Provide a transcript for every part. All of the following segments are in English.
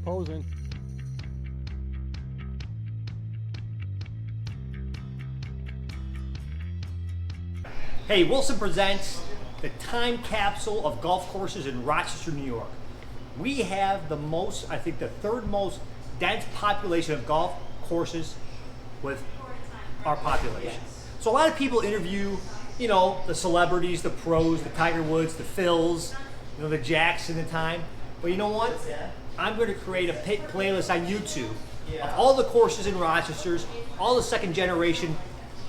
Posing. Hey, Wilson presents the time capsule of golf courses in Rochester, New York. We have the most, I think the third most dense population of golf courses with our population. So a lot of people interview, you know, the celebrities, the pros, the Tiger Woods, the Phils, you know, the Jacks in the time. But you know what? I'm going to create a playlist on YouTube of all the courses in Rochester, all the second generation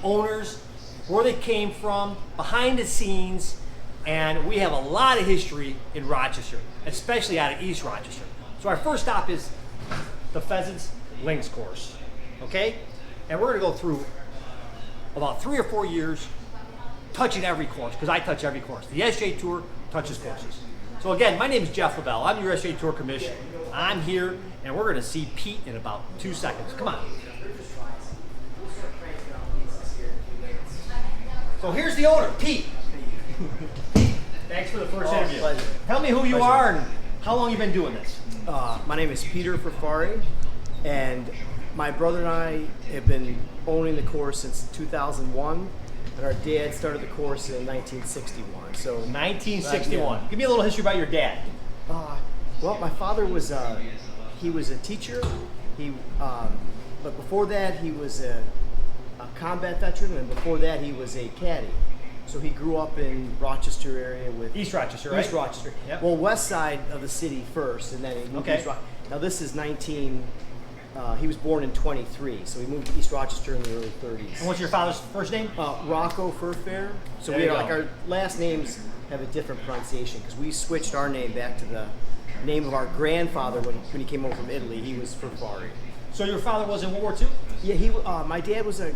owners, where they came from, behind the scenes, and we have a lot of history in Rochester, especially out of East Rochester. So our first stop is the Pheasant Links course, okay? And we're gonna go through about 3 or 4 years touching every course, because I touch every course. The SJ Tour touches courses. So again, my name is Jeff LaBelle. I'm your SJ Tour Commissioner. I'm here, and we're gonna see Pete in about 2 seconds. Come on. So here's the owner, Pete. Pete, thanks for the first interview. Pleasure. Tell me who you are and how long you've been doing this. My name is Peter Furfari, and my brother and I have been owning the course since 2001, and our dad started the course in 1961. So 1961. Yeah. Give me a little history about your dad. Well, my father was he was a teacher. But before that he was a combat veteran, and before that he was a caddy. So he grew up in Rochester area with East Rochester, right? East Rochester. Yep. Well, west side of the city first, and then he moved to East Rochester. Now this is 19. He was born in 23, so he moved to East Rochester in the early 30s. And what's your father's first name? Rocco Furfari. So There we you like go. our last names have a different pronunciation because we switched our name back to the name of our grandfather when he came over from Italy. He was Furfari. So your father was in World War II? Yeah, my dad was a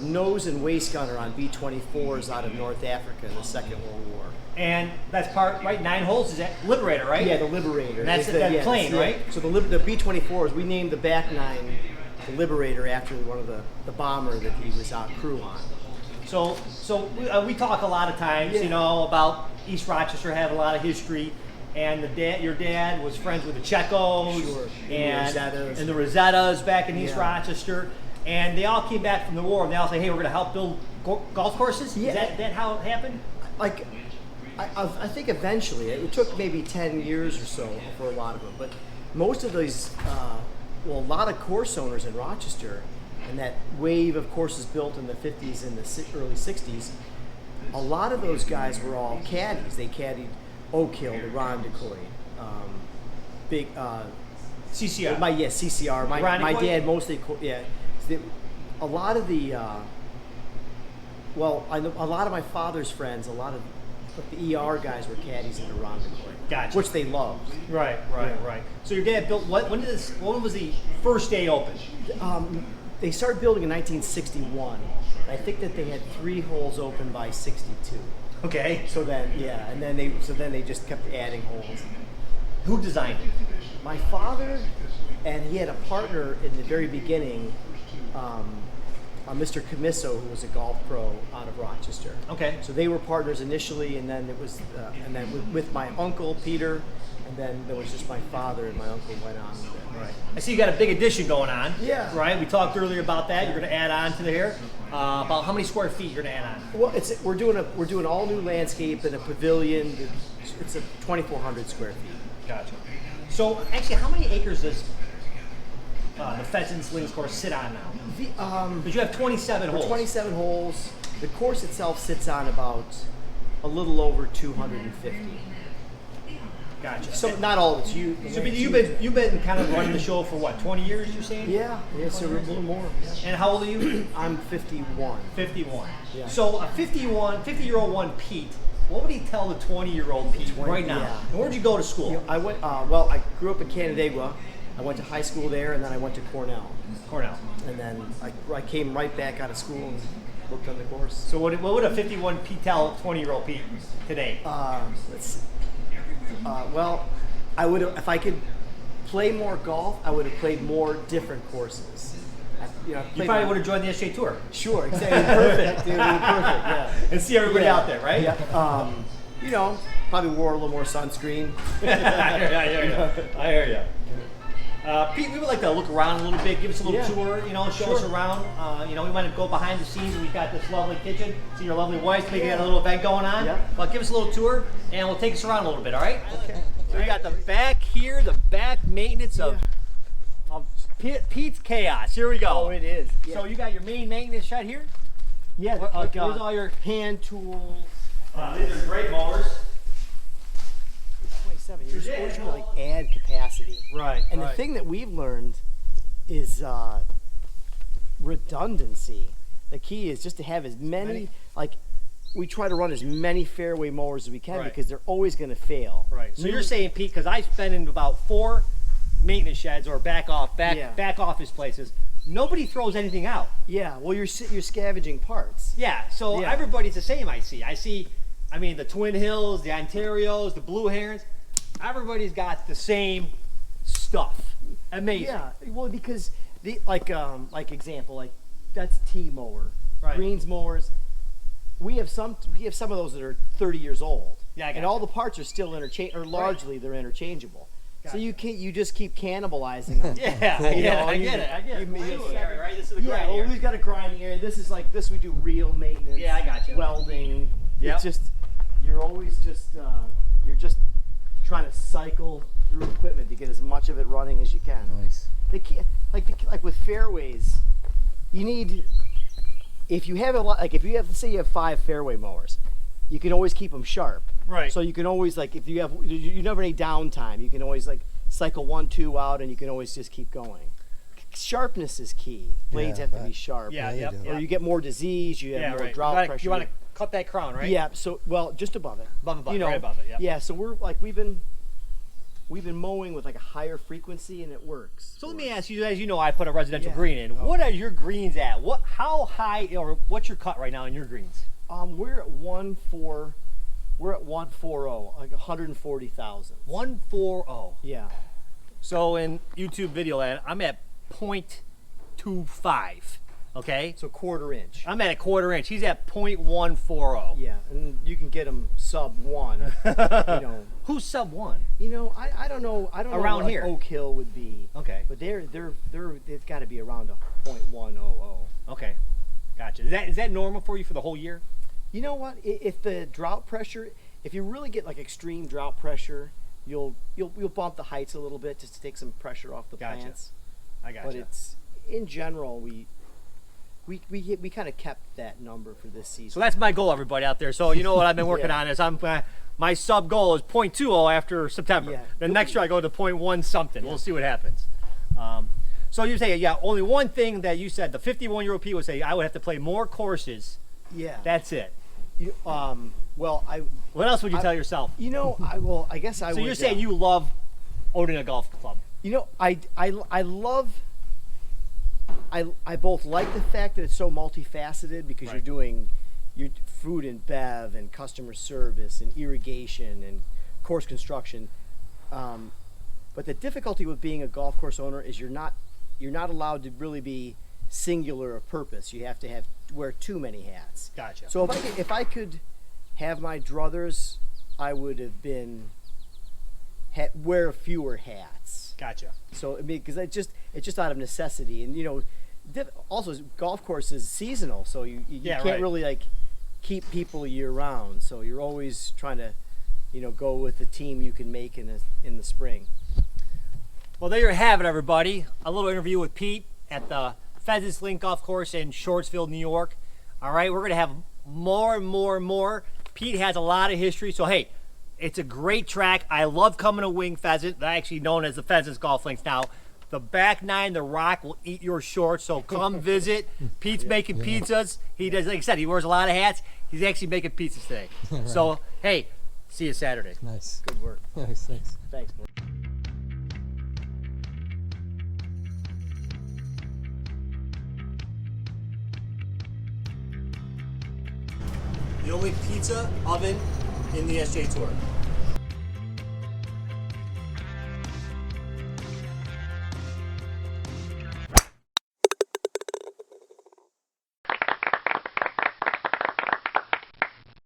nose and waist gunner on B-24s out of North Africa in the Second World War. And that's part, right? 9 holes, is that Liberator, right? Yeah, the Liberator. And that's It's that plane, right? So the B-24s, we named the back 9 the Liberator after one of the bomber that he was out crew on. So we talk a lot of times, you know, about East Rochester having a lot of history, and your dad was friends with the Checos, Sure. and The Rosettas. the Rosettas back in East Yeah. Rochester, and they all came back from the war, and they all say, hey, we're going to help build golf courses? Yeah. Is that how it happened? Like, I think eventually, it took maybe 10 years or so for a lot of them, but most of these, a lot of course owners in Rochester, and that wave of courses built in the 50s and the early 60s, a lot of those guys were all caddies. They caddied Oak Hill, the Ron DeCoy, big, CCR. CCR. Ron My DeCoy? dad mostly, a lot of the, I know a lot of my father's friends, a lot of the ER guys were caddies in the Ron DeCoy. Gotcha. Which they loved. Right. So your dad built, when was the first day open? They started building in 1961. I think that they had 3 holes open by 62. Okay. So then, and then they just kept adding holes. Who designed it? My father, and he had a partner in the very beginning, Mr. Camiso, who was a golf pro out of Rochester. Okay. So they were partners initially, and then it was, and then with my uncle Peter, and then there was just my father, and my uncle went on with it. Right. I see you got a big addition going on. Yeah. Right. We talked earlier about that. You're going to add on to there. About how many square feet you're going to add on? Well, we're doing all new landscape and a pavilion. It's a 2,400 square feet. Gotcha. So actually, how many acres does the Pheasant Links course sit on now? Because you have 27 holes. 27 holes. The course itself sits on about a little over 250. Gotcha. So not all of it's you. So you've been kind of running the show for what, 20 years? You're saying? Yeah, so a little more. And how old are you? I'm 51. 51. Yeah. So a 50-year-old one Pete, what would he tell the 20-year-old Pete right now? Yeah. And where'd you go to school? I went. I grew up in Canandaigua. I went to high school there, and then I went to Cornell. And then I came right back out of school and looked on the course. So what would a 51 Pete tell 20-year-old Pete today? Let's see. I would have, if I could play more golf, I would have played more different courses. You probably would have joined the SJ Tour. Sure, exactly. Perfect, dude. Perfect, yeah. And see everybody out there, right? Yeah. you know, probably wore a little more sunscreen. I hear you. Pete, we would like to look around a little bit, give us a little tour, you know, show us around. You know, we want to go behind the scenes. We've got this lovely kitchen. See your lovely wife. Maybe got a little event going on. Yeah. But give us a little tour, and we'll take us around a little bit. All right? Okay. So we got the back here, the back maintenance of Pete's Chaos. Here we go. Oh, it is. Yeah. So you got your main maintenance shed here. Yeah. Where's all your hand tools? These are great mowers. 27. You're supposed to like add capacity. Right. And the thing that we've learned is redundancy. The key is just to have as many, like, we try to run as many fairway mowers as we can because they're always going to fail. Right. So you're saying, Pete, because I've been in about 4 maintenance sheds or back office places, nobody throws anything out. Yeah. Well, you're scavenging parts. Yeah. So everybody's the same. I see. I mean, the Twin Hills, the Ontarios, the Blue Herons. Everybody's got the same stuff. Amazing. Yeah. Well, because like example, like that's T mower, greens mowers. We have some of those that are 30 years old. Yeah. And all the parts are still interchangeable, or largely they're interchangeable. Gotcha. So you just keep cannibalizing them. I get it. Right? This is the grinding area. We've got a grinding area. This is like this. We do real maintenance. Yeah, I got you. Welding. Yep. It's just you're always just you're just trying to cycle through equipment to get as much of it running as you can. Nice. The key, like with fairways, you need, if you have a lot, like if you have, let's say you have 5 fairway mowers, you can always keep them sharp. Right. So you can always, like, if you never any downtime, you can always like cycle 1, 2 out, and you can always just keep going. Sharpness is key. Blades have to be sharp. Yeah. Or you get more disease. You have more drought pressure. You want to cut that crown, right? Yeah. So just above it. Above, right above it. Yeah. Yeah. So we've been mowing with like a higher frequency, and it works. So let me ask you, as you know, I put a residential green in. What are your greens at? How high, or what's your cut right now in your greens? We're at 1.4. We're at 140, like 140,000. 140. Yeah. So in YouTube video land, I'm at 0.25. Okay. So 1/4 inch. I'm at a 1/4 inch. He's at 0.140. Yeah, and you can get them sub 1. You know. Who's sub 1? You know, I don't know. I don't know around what here. Oak Hill would be. Okay. But they've got to be around a 0.100. Okay. Gotcha. Is that normal for you for the whole year? You know what? If the drought pressure, if you really get like extreme drought pressure, you'll bump the heights a little bit just to take some pressure off the plants. I got But it's in general we kind of kept that number for this season. So that's my goal, everybody out there. So you know what I've been working on is my sub goal is 0.20 after September. Yeah. Then next year I go to 0.1 something. We'll see what happens. So you say, only one thing that you said, the 51-year-old Pete would say, I would have to play more courses. Yeah. That's it. What else would you tell yourself? You know, I guess I would. So you're saying you love owning a golf club? You know, I love. I both like the fact that it's so multifaceted because you're doing your food and bev and customer service and irrigation and course construction. But the difficulty with being a golf course owner is you're not allowed to really be singular of purpose. You have to wear too many hats. Gotcha. So if I could have my druthers, I would have wear fewer hats. Gotcha. So I mean, because it's just out of necessity, and you know, also golf course is seasonal, so you can't really like keep people year round. So you're always trying to, go with the team you can make in the spring. Well, there you have it, everybody. A little interview with Pete at the Pheasant Link Golf Course in Shortsville, New York. All right, we're gonna have more and more and more. Pete has a lot of history, so hey, it's a great track. I love coming to Winged Pheasant, actually known as the Pheasant Golf Links now. The back nine, the rock, will eat your shorts, so come visit. Pete's making pizzas. He does, like I said, he wears a lot of hats. He's actually making pizzas today. Right. So, hey, see you Saturday. Nice. Good work. Nice, thanks. Thanks, boy. The only pizza oven in the SJ Tour.